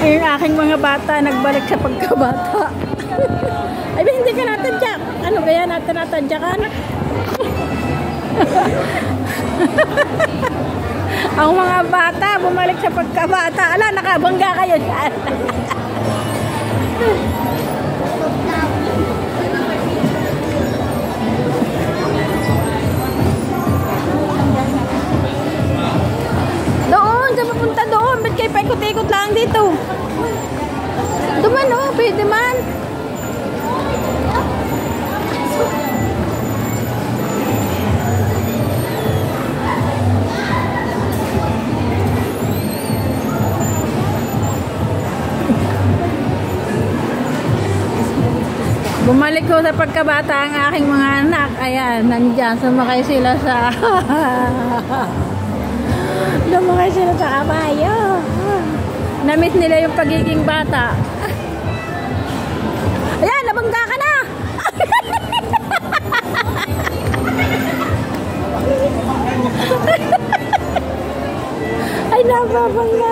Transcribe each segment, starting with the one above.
Yung aking mga bata, nagbalik sa pagkabata. Ay, hindi ka natadyak. Ano kaya natin natadyak, anak? Ang mga bata, bumalik sa pagkabata. Ala, nakabangga kayo dyan. Doon, sa papunta doon. Ba't kayo paikot-ikot lang dito? Duman, oh, pwede man. Bumalik ko sa pagkabata ang aking mga anak. Ayan, nandyan. Sumakay sila sa... Sumakay sila sa kabayo. Namit nila yung pagiging bata. Ayan, nabangga ka na! Ay, nababangga.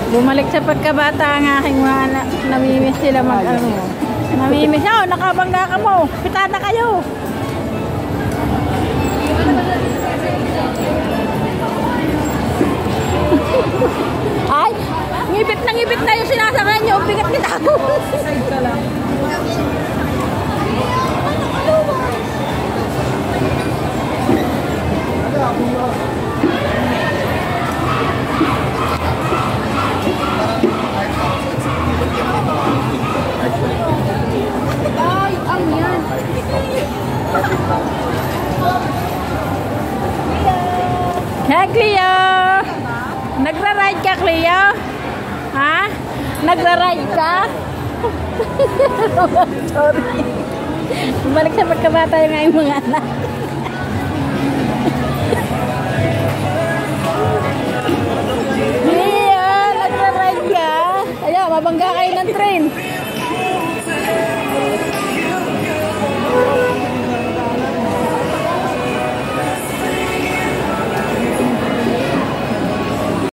Bumalik sa pagkabata ang aking mga anak. Namimiss sila mag-ano. Namimiss. Oh, nakabangga ka mo. Pitada kayo. Ay, ngipit na yung sinasakay nyo. Bigat kita ako. Side ka lang. Ay, ang yan. Hey, Cleo! Nagra-ride ka, Cleo? Ha? Nagra-ride ka? Sorry. Balik sa pagkabata yung ngayong mga anak. Cleo! Nagra-ride ka? Ayaw, mabangga kayo ng train.